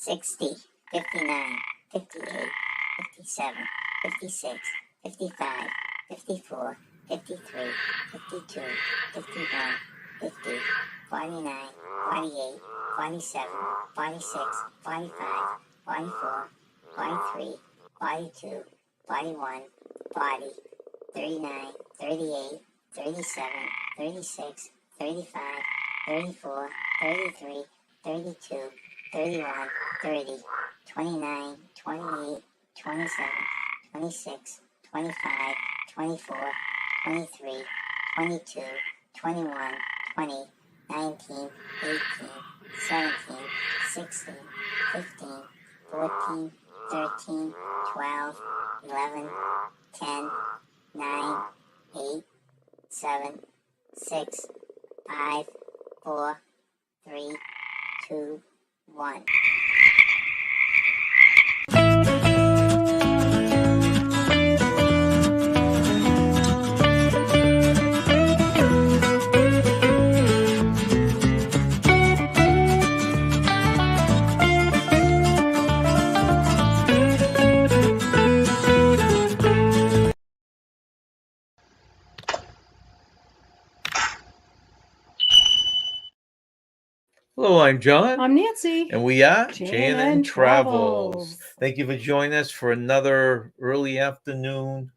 60, 59, 58, 57, 56, 55, 54, 53, 52, 51, 50, 49, 48, 47, 46, 45, 44, 43, 42, 41, 40, 39, 38, 37, 36, 35, 34, 33, 32, 31, 30, 29, 28, 27, 26, 25, 24, 23, 22, 21, 20, 19, 18, 17, 16, 15, 14, 13, 12, 11, 10, 9, 8, 7, 6, 5, 4, 3, 2, 1. Hello, I'm John. I'm Nancy. And we are J&N J&N Travels. Thank you for joining us for another early afternoon.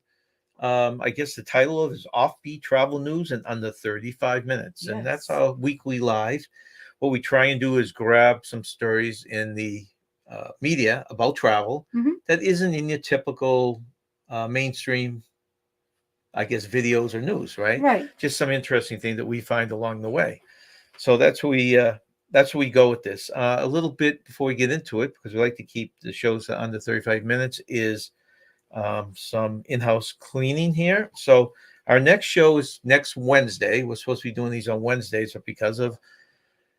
I guess the title of it is Offbeat Travel News in under 35 minutes. And that's our weekly live. What we try and do is grab some stories in the media about travel that isn't in your typical mainstream, I guess, videos or news, right? Right. Just some interesting thing that we find along the way. So that's where we go with this. A little bit before we get into it, because we like to keep the shows under 35 minutes, is some in-house cleaning here. So our next show is next Wednesday. We're supposed to be doing these on Wednesdays, but because of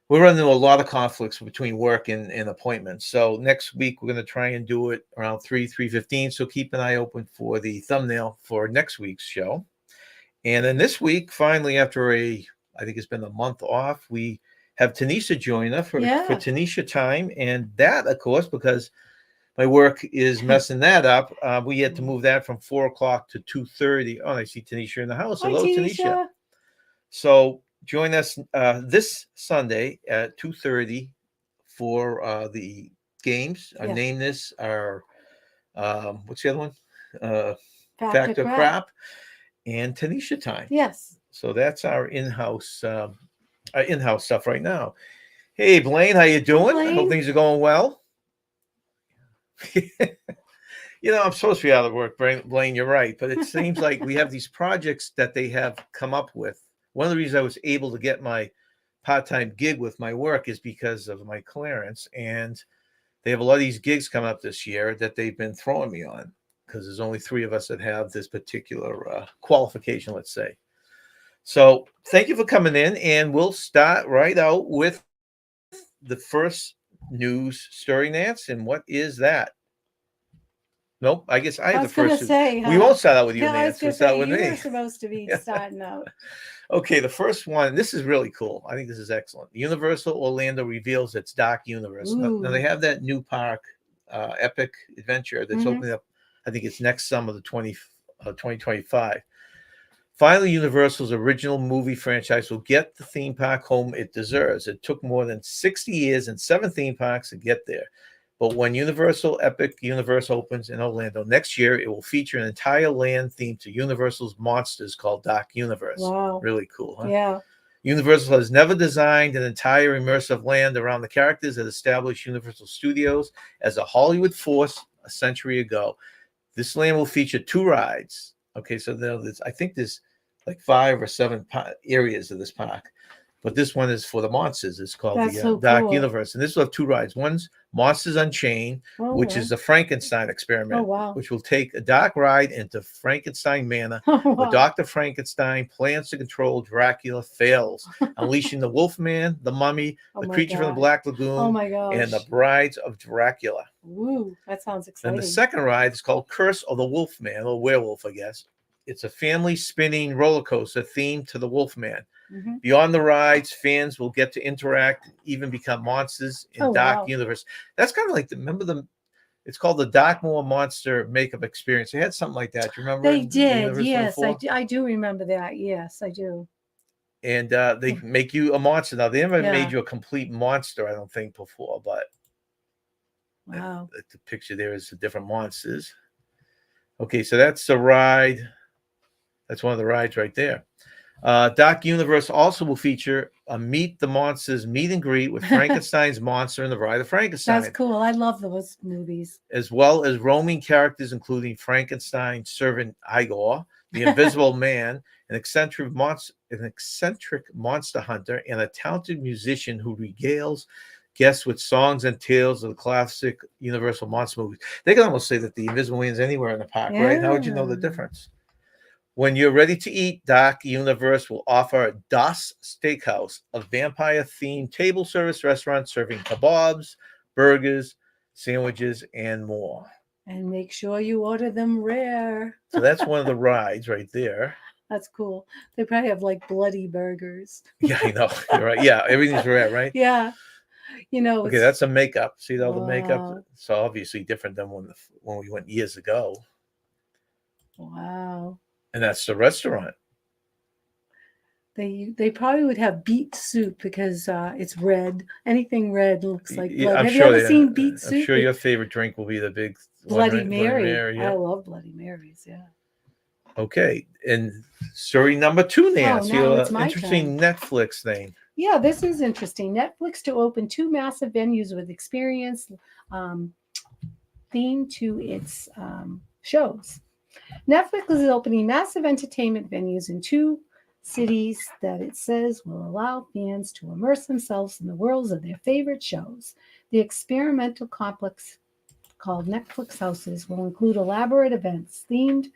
we're running into a lot of conflicts between work and appointments. So next week we're going to try and do it around 3:15. So keep an eye open for the thumbnail for next week's show. And then this week, finally, after I think it's been a month off, we have Tanisha join us for Tanisha time. And that, of course, because my work is messing that up, we had to move that from 4 o'clock to 2:30. Oh, I see Tanisha in the house. Hi, hello, Tanisha. So join us this Sunday at 2:30 for the games. I name this our, what's the other one? Factor Crap and Tanisha time. Yes. So that's our in-house stuff right now. Hey, Blaine, how you doing? I hope things are going well. I'm supposed to be out of work, Blaine, you're right. But it seems like we have these projects that they have come up with. One of the reasons I was able to get my part-time gig with my work is because of my clearance. And they have a lot of these gigs coming up this year that they've been throwing me on, because there's only 3 of us that have this particular qualification, let's say. So thank you for coming in, and we'll start right out with the first news story, Nance. And what is that? Nope, I guess I have the first. We won't start out with you, Nance. We'll start with me. You're supposed to be starting out. Okay, the first one. This is really cool. I think this is excellent. Universal Orlando reveals its Dark Universe. Now they have that new park, Epic Adventure, that's opening up. I think it's next summer, the 2025. Finally, Universal's original movie franchise will get the theme park home it deserves. It took more than 60 years and 7 theme parks to get there. But when Universal Epic Universe opens in Orlando next year, it will feature an entire land themed to Universal's monsters called Dark Universe. Wow. Really cool, huh? Yeah. Universal has never designed an entire immersive land around the characters that established Universal Studios as a Hollywood force a century ago. This land will feature 2 rides. Okay, so I think there's like 5 or 7 areas of this park. But this one is for the monsters. It's called Dark Universe. And this will have 2 rides. One's Monsters Unchained, which is the Frankenstein experiment, which will take a dark ride into Frankenstein Manor, where Dr. Frankenstein plans to control Dracula, fails, unleashing the Wolfman, the Mummy, the creature from the Black Lagoon, and the Brides of Dracula. Ooh, that sounds exciting. And the second ride is called Curse of the Wolfman, or Werewolf, I guess. It's a family spinning roller coaster themed to the Wolfman. Mhm. Beyond the rides, fans will get to interact, even become monsters in Oh, Dark wow. Universe. That's kind of like remember the. It's called the Darkmoor Monster Makeup Experience. They had something like that. You remember? They in the did. Universal Yes, before? I do remember that. Yes, I do. And they make you a monster. Now they never made Yeah. you a complete monster, I don't think, before, but Wow. the picture there is the different monsters. Okay, so that's the ride. That's one of the rides right there. Doc Universe also will feature a Meet the Monsters meet and greet with Frankenstein's monster and the Bride of Frankenstein. That's cool. I love those movies. As well as roaming characters, including Frankenstein's servant Igor, the Invisible Man, an eccentric monster hunter, and a talented musician who regales guests with songs and tales of the classic Universal monster movies. They can almost say that the Invisible Man is anywhere in the park, right? How would you know the Yeah. difference? When you're ready to eat, Doc Universe will offer Das Steakhouse, a vampire-themed table service restaurant serving kebabs, burgers, sandwiches, and more. And make sure you order them rare. So that's one of the rides right there. That's cool. They probably have like bloody burgers. Yeah, I know. You're right. Yeah, everything's rare, right? Yeah. You know, Okay, it's that's a makeup. See all the makeup? wow. So obviously different than when we went years ago. Wow. And that's the restaurant. They probably would have beet soup because it's red. Anything red looks like Yeah, blood. I'm Have sure you ever seen beet I'm soup? sure your favorite drink will be the big one, Bloody right? Mary. Mary, I yeah. love Bloody Marys. Yeah. Okay, and story number 2, Nancy. now it's my Interesting Netflix thing. Yeah, this is interesting. Netflix to open 2 massive venues with experience themed to its shows. Netflix is opening massive entertainment venues in 2 cities that it says will allow fans to immerse themselves in the worlds of their favorite shows. The experimental complex called Netflix Houses will include elaborate events, themed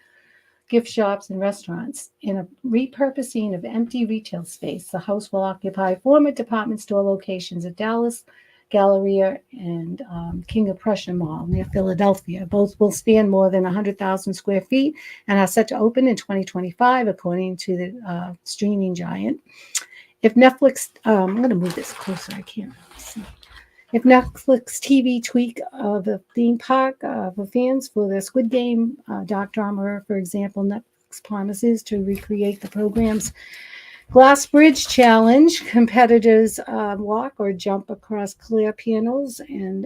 gift shops, and restaurants. In a repurposing of empty retail space, the house will occupy former department store locations at Dallas Galleria and King of Prussia Mall near Philadelphia. Both will span more than 100,000 square feet and are set to open in 2025, according to the streaming giant. If Netflix, I'm going to move this closer, I can't see. If Netflix TV tweak the theme park for fans for the Squid Game doc drama, for example, Netflix promises to recreate the program's Glass Bridge Challenge. Competitors walk or jump across clear panels and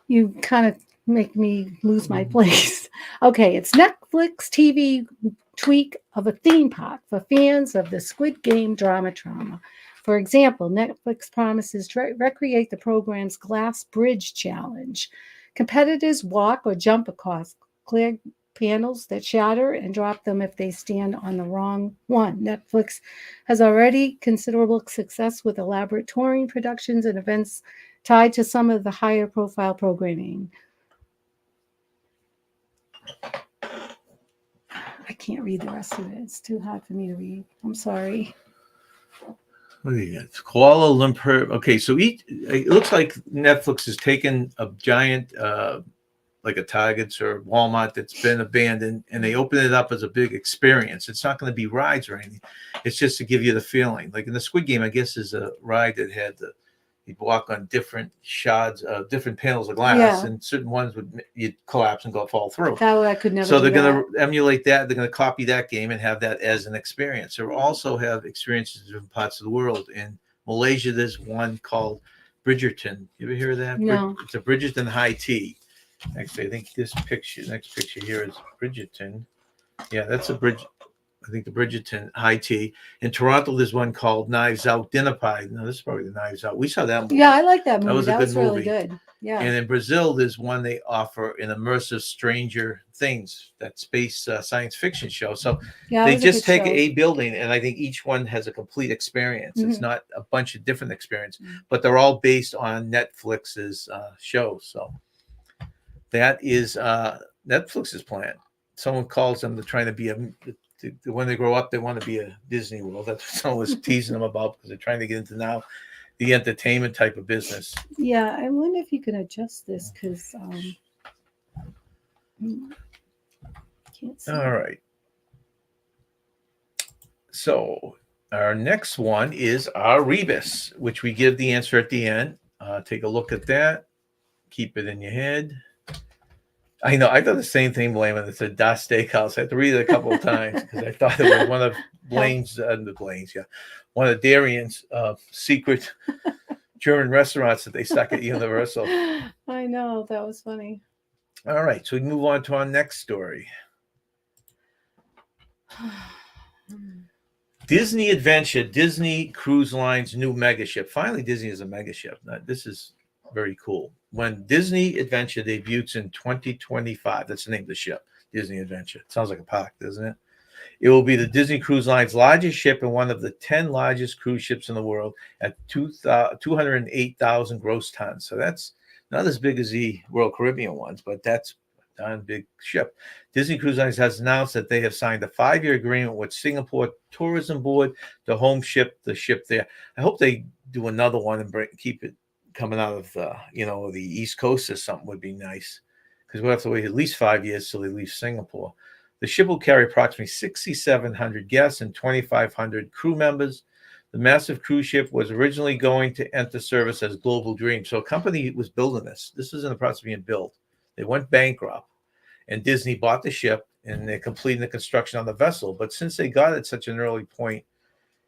you kind of make me lose my place. Okay, it's Netflix TV tweak of a theme park for fans of the Squid Game drama. For example, Netflix promises to recreate the program's Glass Bridge Challenge. Competitors walk or jump across clear panels that shatter and drop them if they stand on the wrong one. Netflix has already considerable success with elaborate touring productions and events tied to some of the higher profile programming. I can't read the rest of it. It's too hard for me to read. I'm sorry. What do you got? Kuala Lumpur. Okay, so it looks like Netflix has taken a giant, like a Target's or Walmart that's been abandoned, and they open it up as a big experience. It's not going to be rides or anything. It's just to give you the feeling. Like in the Squid Game, I guess is a ride that had you'd walk on different shards, different panels of glass, and certain ones you'd collapse and fall through. That I could never. So they're going to emulate that. They're going to copy that game and have that as an experience. They also have experiences in different parts of the world. In Malaysia, there's one called Bridgerton. You ever hear of that? No. It's a Bridgerton high tea. Actually, I think next picture here is Bridgerton. Yeah, that's a bridge. I think the Bridgerton high tea. In Toronto, there's one called Knives Out Dinner Pie. No, this is probably the Knives Out. We saw that movie. Yeah, I like that movie. That was a good movie. Really good. Yeah. And in Brazil, there's one they offer an immersive Stranger Things, that space science fiction show. So they just take a building, and I think each one has a complete experience. Mm-hmm. It's not a bunch of different experiences, but they're all based on Netflix's shows. So that is Netflix's plan. Someone calls them, they're trying to be when they grow up, they want to be a Disney World. That's what someone was teasing them about, because they're trying to get into now the entertainment type of business. Yeah, I wonder if you can adjust this, because Can't see. All right. So our next one is our rebus, which we give the answer at the end. Take a look at that. Keep it in your head. I know. I thought the same thing, Blaine, when it said Das Steakhouse. I had to read it a couple of times because I thought it was one of one of Darian's secret German restaurants that they stuck at Universal. I know, that was funny. All right, so we move on to our next story. Disney Adventure, Disney Cruise Line's new megaship. Finally, Disney is a megaship. Now, this is very cool. When Disney Adventure debuts in 2025, that's the name of the ship, Disney Adventure. It sounds like a park, doesn't it? It will be the Disney Cruise Line's largest ship and one of the 10 largest cruise ships in the world at 208,000 gross tons. So that's not as big as the Royal Caribbean ones, but that's a darn big ship. Disney Cruise Lines has announced that they have signed a 5-year agreement with Singapore Tourism Board to home ship the ship there. I hope they do another one and keep it coming out of the East Coast or something would be nice, because we'll have to wait at least 5 years till they leave Singapore. The ship will carry approximately 6,700 guests and 2,500 crew members. The massive cruise ship was originally going to enter service as Global Dream. So a company was building this. This is in the process of being built. They went bankrupt, and Disney bought the ship, and they're completing the construction on the vessel. But since they got at such an early point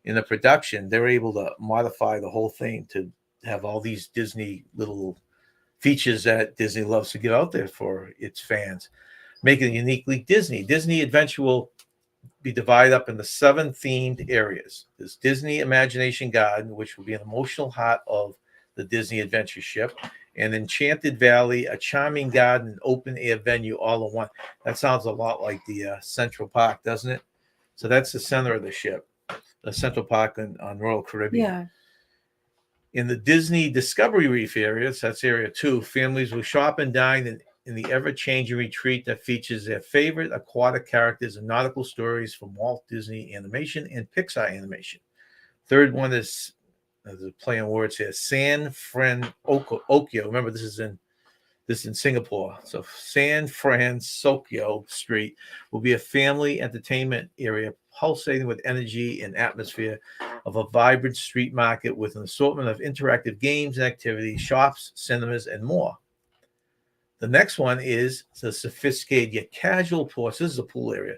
in the production, they're able to modify the whole thing to have all these Disney little features that Disney loves to get out there for its fans, making it uniquely Disney. Disney Adventure will be divided up into 7 themed areas. There's Disney Imagination Garden, which will be an emotional heart of the Disney Adventure ship, and Enchanted Valley, a charming garden and open air venue all in one. That sounds a lot like the Central Park, doesn't it? So that's the center of the ship, the Central Park on Royal Caribbean. Yeah. In the Disney Discovery Reef areas, that's area 2, families will shop and dine in the ever-changing retreat that features their favorite aquatic characters and nautical stories from Walt Disney Animation and Pixar Animation. Third one is, there's a play on words here, San Francisco. Remember, this is in Singapore. So San Francisco Street will be a family entertainment area pulsating with energy and atmosphere of a vibrant street market with an assortment of interactive games and activities, shops, cinemas, and more. The next one is the sophisticated yet casual ports. This is a pool area.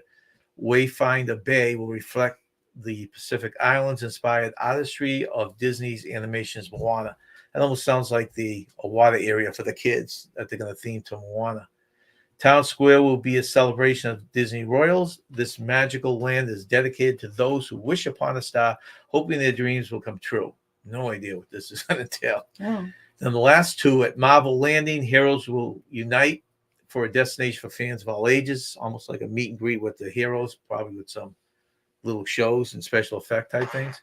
Wayfinder Bay will reflect the Pacific Islands inspired artistry of Disney's animation's Moana. That almost sounds like a water area for the kids that they're going to theme to Moana. Town Square will be a celebration of Disney royals. This magical land is dedicated to those who wish upon a star, hoping their dreams will come true. No idea what this is going to entail. Oh. Then the last 2 at Marvel Landing, heroes will unite for a destination for fans of all ages, almost like a meet and greet with the heroes, probably with some little shows and special effect type things.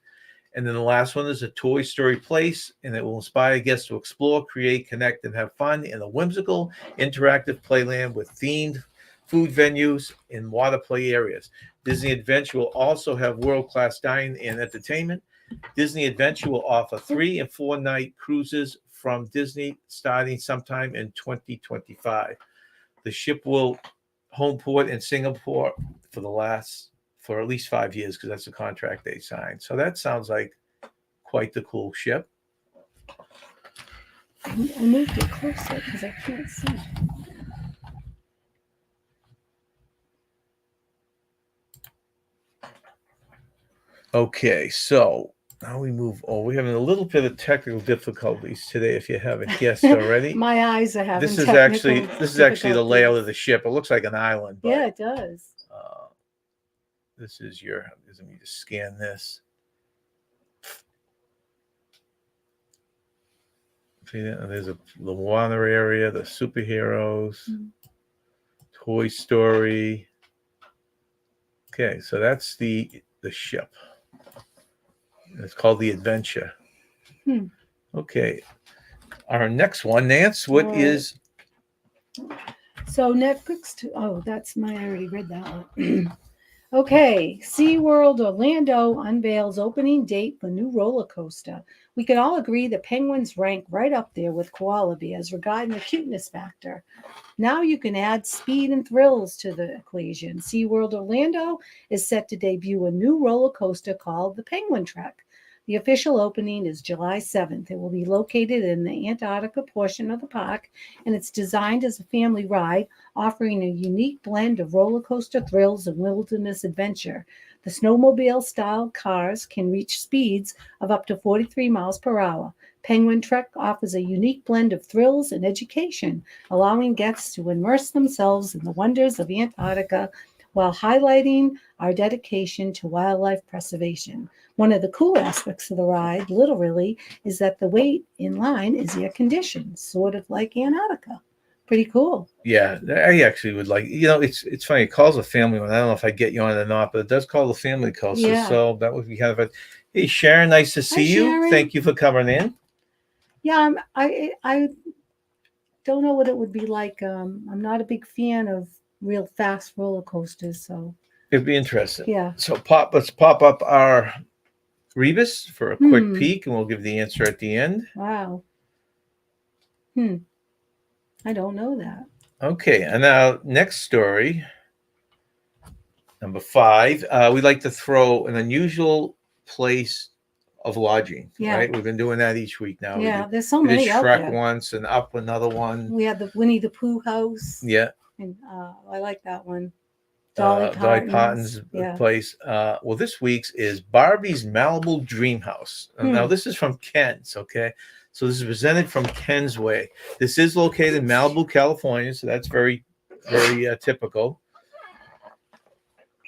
And then the last one is a Toy Story Place, and it will inspire guests to explore, create, connect, and have fun in a whimsical, interactive playland with themed food venues and water play areas. Disney Adventure will also have world-class dining and entertainment. Disney Adventure will offer 3- and 4-night cruises from Disney starting sometime in 2025. The ship will home port in Singapore for at least 5 years, because that's the contract they signed. So that sounds like quite the cool ship. I moved it closer because I can't see. Okay, so now we move on. We're having a little bit of technical difficulties today, if you haven't guessed already. My eyes are having This is technical actually the layout of difficulties. the ship. It looks like an island, but Yeah, it does. this is let me just scan this. See that? There's the water area, the superheroes, Toy Story. Okay, so that's the ship. It's called the Adventure. Okay. Our next one, Nance, what is? So Netflix, I already read that one. Okay, SeaWorld Orlando unveils opening date for new roller coaster. We can all agree that penguins rank right up there with koala bears regarding the cuteness factor. Now you can add speed and thrills to the equation. SeaWorld Orlando is set to debut a new roller coaster called the Penguin Trek. The official opening is July 7th. It will be located in the Antarctica portion of the park, and it's designed as a family ride, offering a unique blend of roller coaster thrills and wilderness adventure. The snowmobile style cars can reach speeds of up to 43 miles per hour. Penguin Trek offers a unique blend of thrills and education, allowing guests to immerse themselves in the wonders of Antarctica while highlighting our dedication to wildlife preservation. One of the cool aspects of the ride, literally, is that the wait in line is air conditioned, sort of like Antarctica. Pretty cool. Yeah, I actually would like. It's funny. It calls a family one. I don't know if I get you on it or not, but it does call the family coaster. Yeah. So that would be kind of a. Hey, Sharon, nice to see you. Sharon. Thank you for coming in. Yeah, I don't know what it would be like. I'm not a big fan of real fast roller coasters, so It'd be interesting. yeah. So let's pop up our Rebus for a quick Hmm. peek, and we'll give the answer at the end. Wow. I don't know that. Okay, and now next story, number 5. We like to throw an unusual place of lodging. Yeah. Right, we've been doing that each week now. Yeah, there's so We did many out Shrek there. once and Up another one. We had the Winnie the Pooh house. Yeah, And I like that one. Dolly Dolly Parton's. Parton's Yeah. place. Well, this week's is Barbie's Malibu Dream House. Now, this is from Ken's, okay? So this is presented from Ken's Way. This is located in Malibu, California, so that's very, very typical.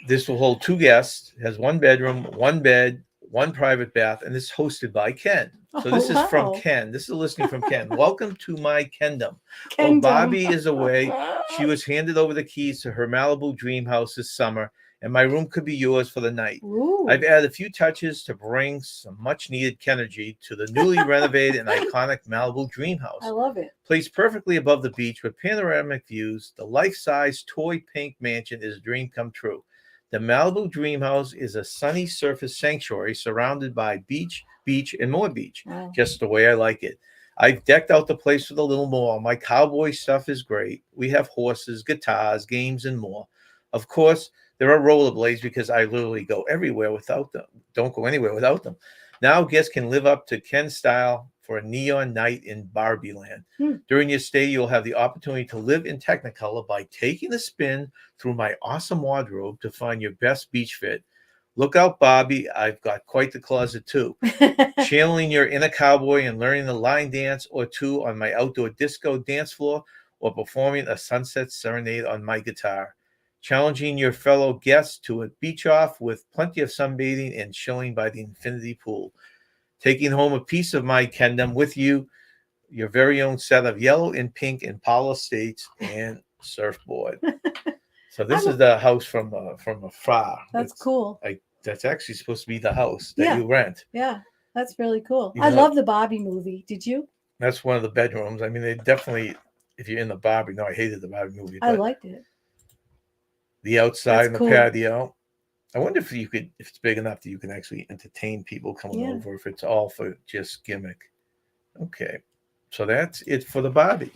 This will hold 2 guests, has 1 bedroom, 1 bed, 1 private bath, and this is hosted by Ken. So this is from Ken. This is a listing from Ken. Welcome to my Kendom. While Bobby is away, she was handed over the keys to her Malibu dream house this summer, and my room could be yours for the night. Ooh. I've added a few touches to bring some much-needed Kenergy to the newly renovated and iconic Malibu dream house. I love it. Placed perfectly above the beach with panoramic views, the life-size toy pink mansion is a dream come true. The Malibu Dream House is a sunny surface sanctuary surrounded by beach, and more beach, Wow. just the way I like it. I've decked out the place with a little more. My cowboy stuff is great. We have horses, guitars, games, and more. Of course, there are rollerblades because I literally go everywhere without them. Don't go anywhere without them. Now guests can live up to Ken's style for a neon night in Barbie Land. During your stay, you'll have the opportunity to live in Technicolor by taking a spin through my awesome wardrobe to find your best beach fit. Look out, Bobby. I've got quite the closet, too. Channeling your inner cowboy and learning a line dance or two on my outdoor disco dance floor or performing a sunset serenade on my guitar. Challenging your fellow guests to a beach off with plenty of sunbathing and chilling by the infinity pool. Taking home a piece of my Kendom with you, your very own set of yellow and pink Impala States and surfboard. So this is the house from afar. That's cool. That's actually supposed to be the house that you rent. Yeah, that's really cool. You I know, love the Barbie movie. Did you? That's one of the bedrooms. I mean, they definitely, if you're in the Barbie, no, I hated the Barbie movie. I liked it. The outside That's and the cool. patio. I wonder if it's big enough that you can actually entertain people coming over, if it's all for just gimmick. Okay. So that's it for the Barbie.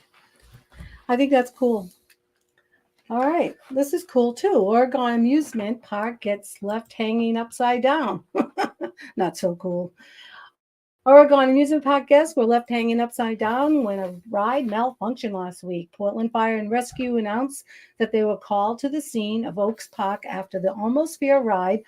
I think that's cool. All right. This is cool too. Oregon Amusement Park gets left hanging upside down. Not so cool. Oregon Amusement Park guests were left hanging upside down when a ride malfunctioned last week. Portland Fire and Rescue announced that they were called to the scene of Oaks Park after the Almost Fair ride,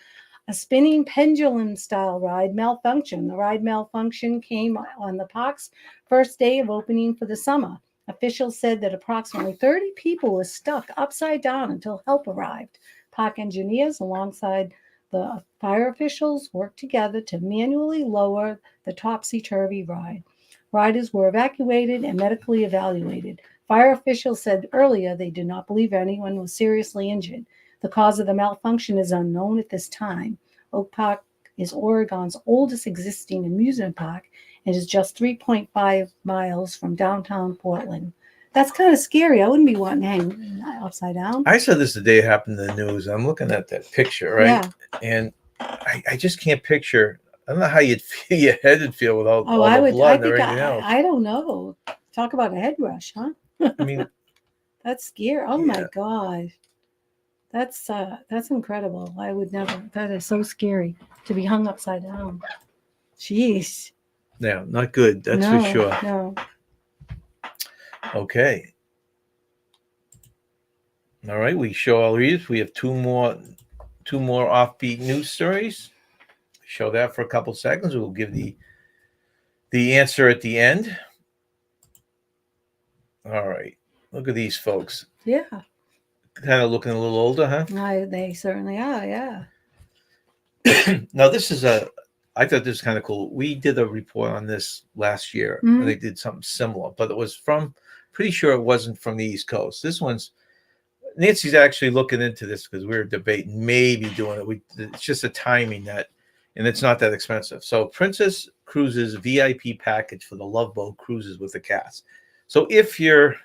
a spinning pendulum-style ride, malfunctioned. The ride malfunction came on the park's first day of opening for the summer. Officials said that approximately 30 people were stuck upside down until help arrived. Park engineers, alongside the fire officials, worked together to manually lower the topsy-turvy ride. Riders were evacuated and medically evaluated. Fire officials said earlier they did not believe anyone was seriously injured. The cause of the malfunction is unknown at this time. Oak Park is Oregon's oldest existing amusement park and is just 3.5 miles from downtown Portland. That's kind of scary. I wouldn't be wanting to hang upside down. I saw this the day it happened in the news. I'm looking at that picture, right? Yeah. And I just can't picture. I don't know how you'd feel, your head would feel with all I the would. blood I and think everything else. I don't know. Talk about a head rush, huh? I mean, That's scary. Oh yeah. my god. That's incredible. I would never. That is so scary to be hung upside down. Jeez. Yeah, not good. That's no, for sure. No. Okay. All right. We show all these. We have two more offbeat news stories. Show that for a couple seconds. We'll give the answer at the end. All right. Look at these folks. Yeah. Kind of looking a little older, huh? They certainly are. Yeah. Now this is I thought this was kind of cool. We did a report on this last year. Mhm. And they did something similar, but it was from, pretty sure it wasn't from the East Coast. This one's, Nancy's actually looking into this because we were debating maybe doing it. It's just a timing that, and it's not that expensive. So Princess Cruises VIP package for the Love Boat cruises with the cast. So if you're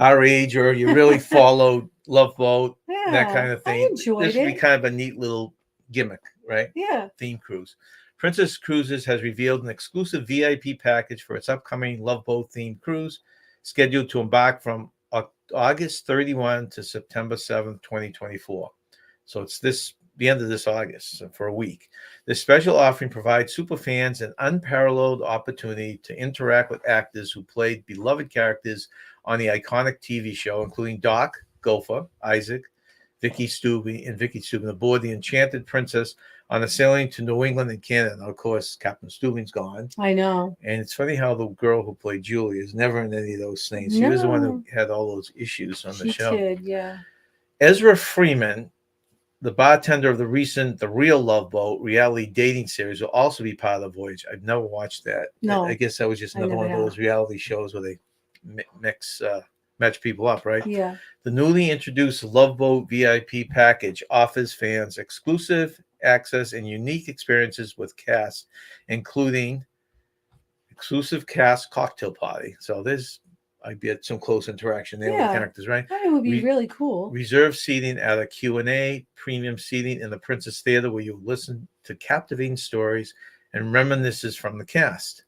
our age or you really followed Love Boat, Yeah. that kind of thing, I enjoyed this would be it. kind of a neat little gimmick, right? Yeah. Theme cruise. Princess Cruises has revealed an exclusive VIP package for its upcoming Love Boat themed cruise, scheduled to embark from August 31 to September 7th, 2024. So it's the end of this August, so for a week. This special offering provides superfans an unparalleled opportunity to interact with actors who played beloved characters on the iconic TV show, including Doc, Gopher, Isaac, Vicky Steuben aboard the Enchanted Princess on a sailing to New England and Canada. Now, of course, Captain Steuben's gone. I know. And it's funny how the girl who played Julie is never in any of those things. She was the one who No. had all those issues on the show. She did. Yeah. Ezra Freeman, the bartender of the recent The Real Love Boat reality dating series, will also be part of the voyage. I've never watched that. No. I guess that was just another never one of have. those reality shows where they match people up, right? Yeah. The newly introduced Love Boat VIP package offers fans exclusive access and unique experiences with cast, including exclusive cast cocktail party. So I get some close interaction there with the characters, right? That would be really cool. Reserved seating at a Q&A, premium seating in the Princess Theater where you listen to captivating stories and reminiscences from the cast.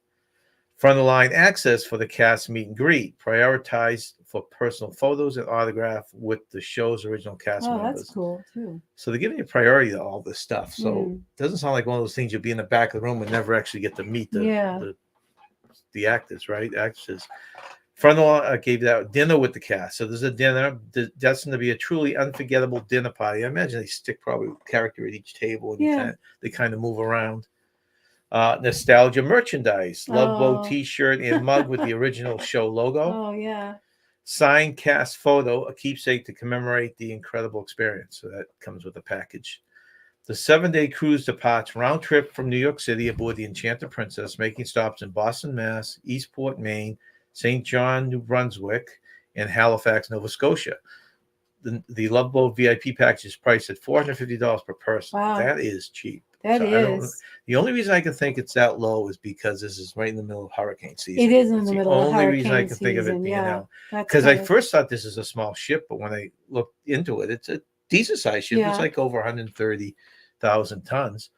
Front of line access for the cast meet and greet, prioritized for personal photos and autograph with the show's original cast members. That's cool too. So they're giving you priority to all this stuff. So it doesn't sound like one of those things you'll be in the back of the room and never actually get to meet the actors, right? Actors. Front of line gave that dinner with the cast. So there's a dinner destined to be a truly unforgettable dinner party. I imagine they stick probably a character at each table and they kind of move around. Nostalgia merchandise, Love Boat t-shirt and mug with the original show logo. Oh, yeah. Signed cast photo, a keepsake to commemorate the incredible experience. So that comes with the package. The 7-day cruise departs round trip from New York City aboard the Enchanted Princess, making stops in Boston, Mass., Eastport, Maine, St. John, New Brunswick, and Halifax, Nova Scotia. The Love Boat VIP package is priced at $450 per person. Wow. That is cheap. That is. The only reason I can think it's that low is because this is right in the middle of hurricane season. It is in the middle of hurricane season. Only reason I can think of it being out. Yeah, because I first thought this is a small ship, but when I looked into it, it's a decent sized ship. Yeah. It's like over 130,000 tons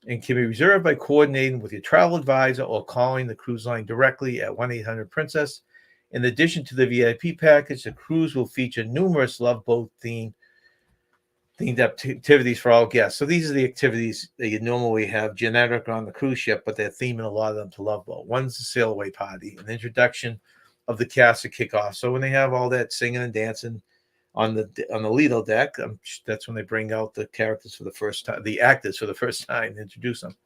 and can be reserved by coordinating with your travel advisor or calling the cruise line directly at 1-800-PRINCESS. In addition to the VIP package, the cruise will feature numerous Love Boat themed activities for all guests. So these are the activities that you normally have generic on the cruise ship, but they're theming a lot of them to Love Boat. One's the sail away party, an introduction of the cast to kick off. So when they have all that singing and dancing on the Lido deck, that's when they bring out the characters for the first time, the actors for the first time, and introduce them.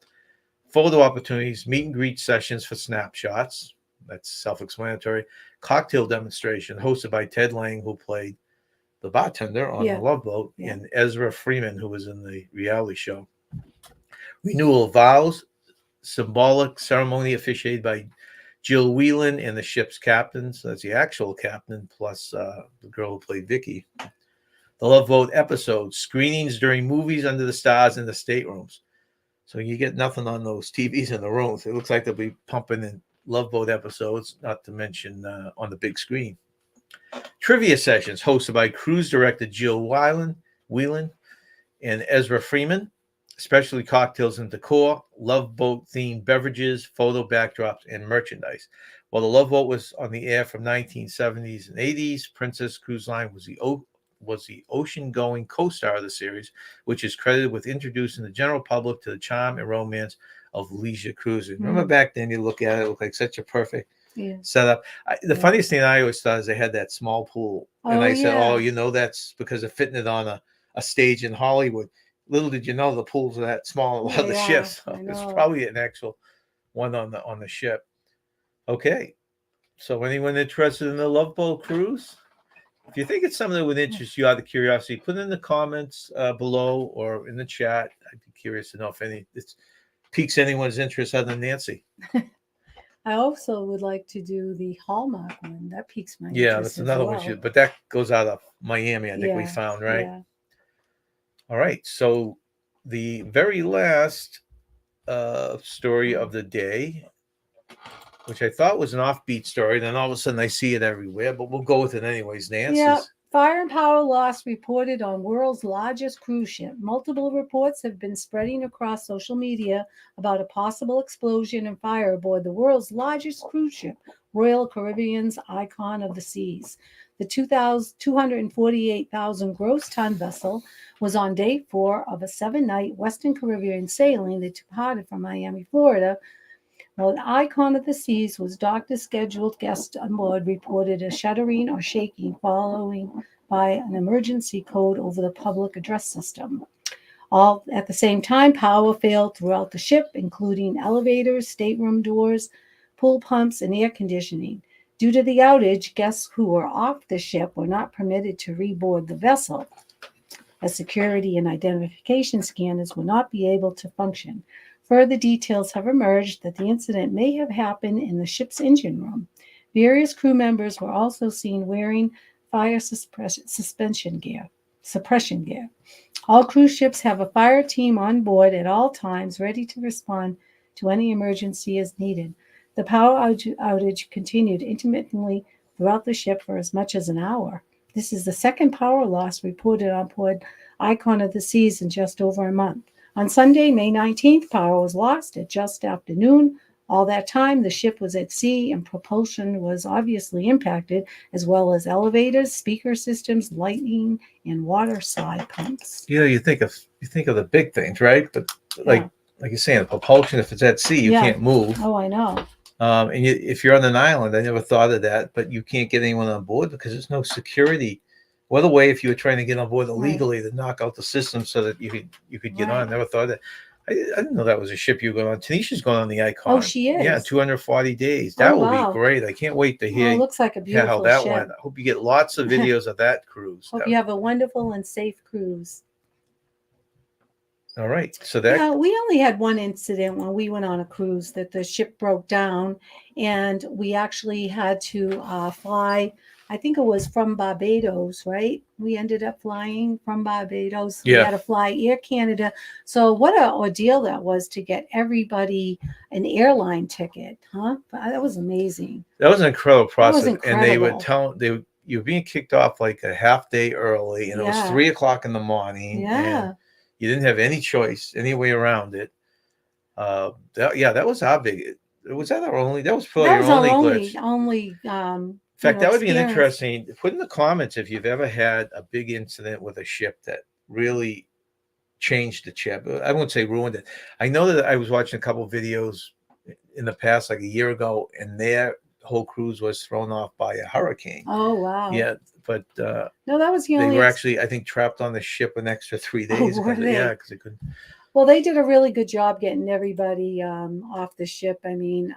Photo opportunities, meet and greet sessions for snapshots. That's self-explanatory. Cocktail demonstration hosted by Ted Lang, who played the bartender on the Love Boat, and Ezra Freeman, who was in the reality show. Renewal of vows, symbolic ceremony officiated by Jill Whelan and the ship's captain. So that's the actual captain, plus the girl who played Vicky. The Love Boat episode, screenings during movies under the stars in the staterooms. So you get nothing on those TVs in the rooms. It looks like they'll be pumping in Love Boat episodes, not to mention on the big screen. Trivia sessions hosted by cruise director Jill Whelan and Ezra Freeman. Especially cocktails and decor, Love Boat themed beverages, photo backdrops, and merchandise. While the Love Boat was on the air from 1970s and 80s, Princess Cruise Line was the ocean-going co-star of the series, which is credited with introducing the general public to the charm and romance of leisure cruising. Remember back then, you look at it, it looked like such a perfect setup. The funniest thing I always thought is they had that small pool, and I said, "Oh, you know, that's because of fitting it on a stage in Hollywood." Little did you know the pools are that small on a lot of the ships. So it's probably an actual one on the ship. Okay, so anyone interested in the Love Boat cruise? If you think it's something that would interest you out of curiosity, put it in the comments below or in the chat. I'd be curious to know if it piques anyone's interest other than Nancy. I also would like to do the Hallmark one. That piques my interest. Yeah, that's another one. But that goes out of Miami, I think we found, right? Yeah. All right. So the very last story of the day, which I thought was an offbeat story, then all of a sudden I see it everywhere, but we'll go with it anyways. Nancy's. Yeah. Fire and power loss reported on world's largest cruise ship. Multiple reports have been spreading across social media about a possible explosion and fire aboard the world's largest cruise ship, Royal Caribbean's Icon of the Seas. The 248,000 gross ton vessel was on day 4 of a 7-night Western Caribbean sailing that departed from Miami, Florida. While the Icon of the Seas was docked, a scheduled guest on board reported a shuddering or shaking following by an emergency code over the public address system. All at the same time, power failed throughout the ship, including elevators, stateroom doors, pool pumps, and air conditioning. Due to the outage, guests who were off the ship were not permitted to reboard the vessel, as security and identification scanners would not be able to function. Further details have emerged that the incident may have happened in the ship's engine room. Various crew members were also seen wearing fire suppression gear. All cruise ships have a fire team on board at all times, ready to respond to any emergency as needed. The power outage continued intermittently throughout the ship for as much as an hour. This is the second power loss reported on board Icon of the Seas in just over a month. On Sunday, May 19th, power was lost at just after noon. All that time, the ship was at sea and propulsion was obviously impacted, as well as elevators, speaker systems, lighting, and water side pumps. Yeah, you think of the big things, right? But like you're saying, the propulsion, if it's at sea, you can't move. Oh, I know. And if you're on an island, I never thought of that, but you can't get anyone on board because there's no security. What a way if you were trying to get on board illegally to knock out the system so that you could get on. Never thought that. I didn't know that was a ship you were going on. Tanisha's going on the Icon. Oh, she is? Yeah, 240 days. That will be great. I can't wait to hear it looks like a beautiful how that ship. went. I hope you get lots of videos of that cruise. Hope you have a wonderful and safe cruise. All right. So that we only had one incident when we went on a cruise that the ship broke down, and we actually had to fly. I think it was from Barbados, right? We ended up flying from Barbados. Yeah. We had to fly Air Canada. So what an ordeal that was to get everybody an airline ticket, huh? That was amazing. That was an incredible process. That was incredible. And they would tell you were being kicked off like a half day early, and it was 3:00 in the morning. Yeah. And you didn't have any choice, any way around it. That was our big. Was that our only? That was probably our only glitch. In fact, that would be an interesting. Put in the comments if you've ever had a big incident with a ship that really changed the ship. I wouldn't say ruined it. I know that I was watching a couple of videos in the past, like a year ago, and their whole cruise was thrown off by a hurricane. Oh wow! Yeah, but no, that was the only. They were actually, I think, trapped on the ship an extra 3 days. Oh, were they? Yeah, because they couldn't. Well, they did a really good job getting everybody off the ship. I mean,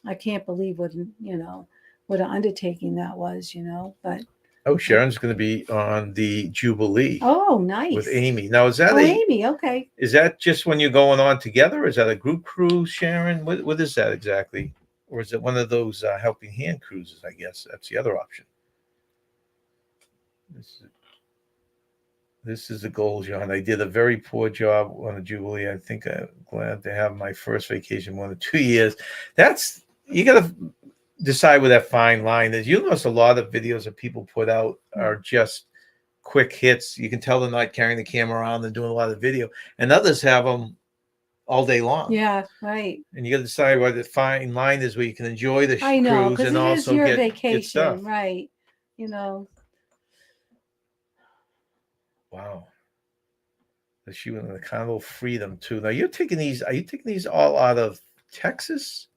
I can't believe what an undertaking that was, but. Oh, Sharon's going to be on the Jubilee. Oh, nice. With Amy. Now, is that Amy, okay. Is that just when you're going on together? Or is that a group cruise, Sharon? What is that exactly? Or is it one of those helping hand cruises, I guess? That's the other option. This is the goal, John. I did a very poor job on the Jubilee. I think I'm glad to have my first vacation more than 2 years. You got to decide where that fine line is. You'll notice a lot of videos that people put out are just quick hits. You can tell they're not carrying the camera around. They're doing a lot of video, and others have them all day long. Yeah, right. And you got to decide where the fine line is where you can enjoy the I know, cruise because and it is also your get stuff. vacation, right? You know, Wow. She went on the Carnival Freedom too. Now you're taking these. Are you taking these all out of Texas?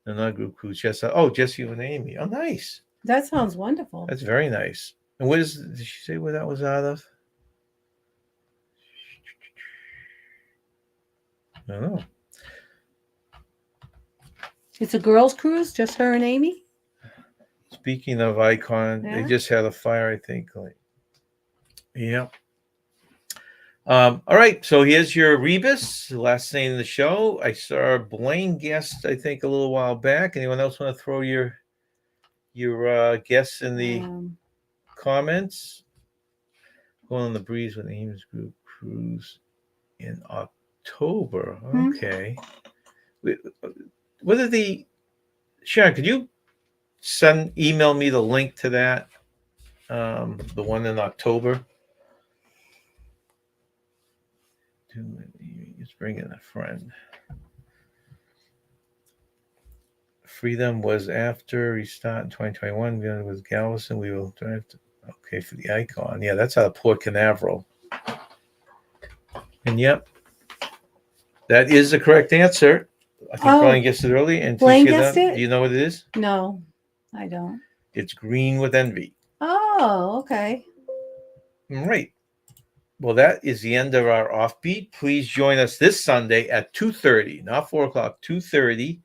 Another group cruise. Just just you and Amy. Oh, nice. that sounds wonderful. That's very nice. And where did she say where that was out of? I don't know. It's a girls' cruise, just her and Amy. Speaking of Icon, Yeah. they just had a fire, I think. Yeah. All right. So here's your rebus, the last thing in the show. I saw Blaine guest, I think, a little while back. Anyone else want to throw your guests in the comments? Going on the breeze with Amy's group cruise in October. Okay. What are the Sharon? Could you email me the link to that? The one in October. Just bring in a friend. Freedom was after restart in 2021. We with Galveston. We will drive to, okay, for the Icon. Yeah, that's out of Port Canaveral. And yep, that is the correct answer. I think Brian guessed it early. And Blaine guessed it? Do you know what it is? No, I don't. It's Green with Envy. Oh, okay. Right. Well, that is the end of our Offbeat. Please join us this Sunday at 2:30, not 4 o'clock, 2:30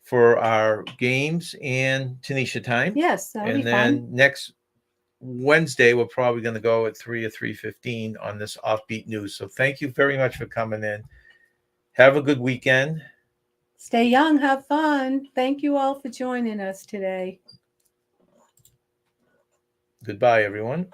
for our games and Tanisha time. Yes, that'll be and then next Wednesday, we're probably going to go at 3 or 3:15 on this Offbeat News. So thank you very much for coming in. Have a good weekend. Stay young, have fun. Thank you all for joining us today. Goodbye, everyone.